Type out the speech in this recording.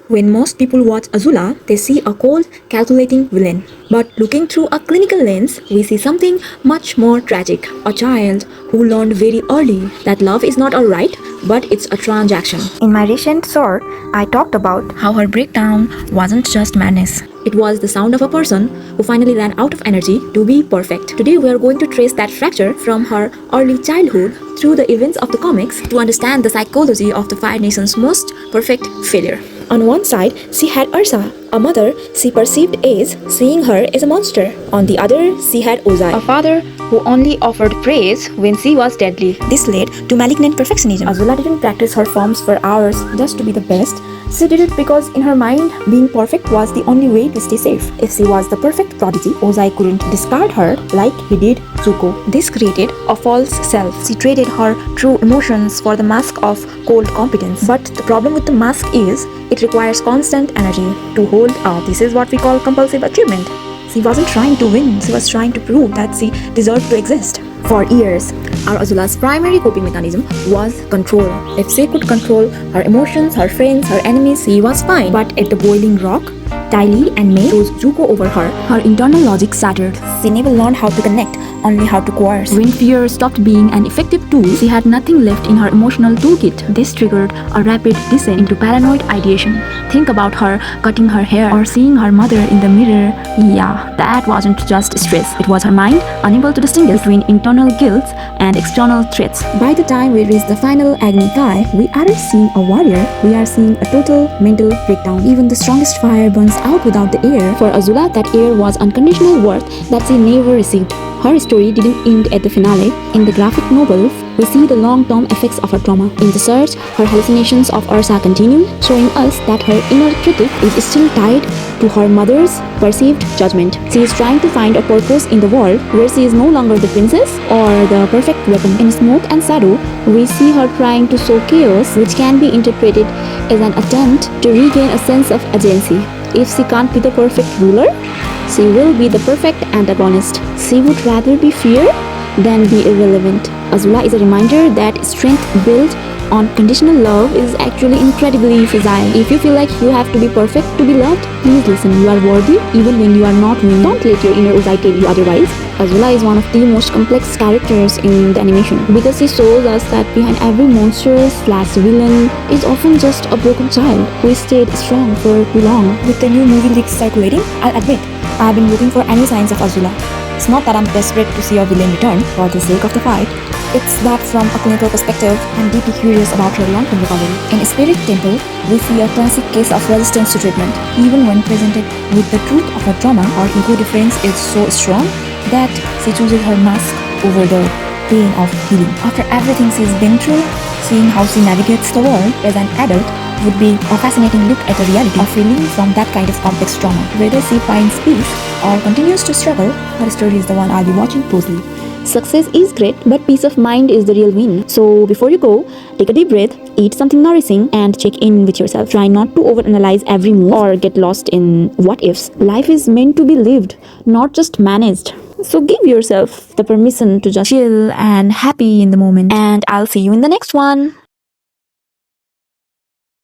When most people watch Azula, they see a cold, calculating villain. But looking through a clinical lens, we see something much more tragic. A child who learned very early that love is not a right, but it's a transaction. In my recent short, I talked about how her breakdown wasn't just madness. It was the sound of a person who finally ran out of energy to be perfect. Today we are going to trace that fracture from her early childhood through the events of the comics to understand the psychology of the Fire Nation's most perfect failure. On one side, she had Ursa, a mother she perceived as seeing her as a monster. On the other, she had Ozai, a father who only offered praise when she was deadly. This led to malignant perfectionism. Azula didn't practice her forms for hours just to be the best. She did it because in her mind, being perfect was the only way to stay safe. If she was the perfect prodigy, Ozai couldn't discard her like he did Zuko. This created a false self. She traded her true emotions for the mask of cold competence. But the problem with the mask is, it requires constant energy to hold up. This is what we call compulsive achievement. She wasn't trying to win, she was trying to prove that she deserved to exist. For years, our Azula's primary coping mechanism was control. If she could control her emotions, her friends, her enemies, she was fine. But at the boiling rock, Ty Lee and May chose Zuko over her. Her internal logic shattered. She never learned how to connect, only how to coerce. When fear stopped being an effective tool, she had nothing left in her emotional toolkit. This triggered a rapid descent into paranoid ideation. Think about her cutting her hair or seeing her mother in the mirror. Yeah, that wasn't just stress. It was her mind unable to distinguish between internal guilt and external threats. By the time we reach the final Agni Kai, we aren't seeing a warrior, we are seeing a total mental breakdown. Even the strongest fire burns out without the air. For Azula, that air was unconditional worth that she never received. Her story didn't end at the finale. In the graphic novel, we see the long-term effects of her trauma. In the search, her hallucinations of Ursa continue, showing us that her inner critic is still tied to her mother's perceived judgment. She is trying to find a purpose in the world where she is no longer the princess or the perfect weapon. In Smoke and Shadow, we see her trying to sow chaos, which can be interpreted as an attempt to regain a sense of agency. If she can't be the perfect ruler, she will be the perfect antagonist. She would rather be feared than be irrelevant. Azula is a reminder that strength built on conditional love is actually incredibly fragile. If you feel like you have to be perfect to be loved, please listen. You are worthy even when you are not winning. Don't let your inner Ozai tell you otherwise. Azula is one of the most complex characters in the animation because she shows us that behind every monster/villain is often just a broken child who stayed strong for too long. With the new movie leaks circulating, I'll admit, I've been looking for any signs of Azula. It's not that I'm desperate to see a villain return for the sake of the fight. It's that from a clinical perspective, I'm deeply curious about her long-term recovery. In Spirit Temple, we see a classic case of resistance to treatment. Even when presented with the truth of her trauma, her ego defense is so strong that she chooses her mask over the pain of healing. After everything she's been through, seeing how she navigates the world as an adult would be a fascinating look at the reality of healing from that kind of complex trauma. Whether she finds peace or continues to struggle, her story is the one I'll be watching closely. Success is great, but peace of mind is the real win. So before you go, take a deep breath, eat something nourishing, and check in with yourself. Try not to overanalyze every move or get lost in what ifs. Life is meant to be lived, not just managed. So give yourself the permission to just chill and happy in the moment. And I'll see you in the next one.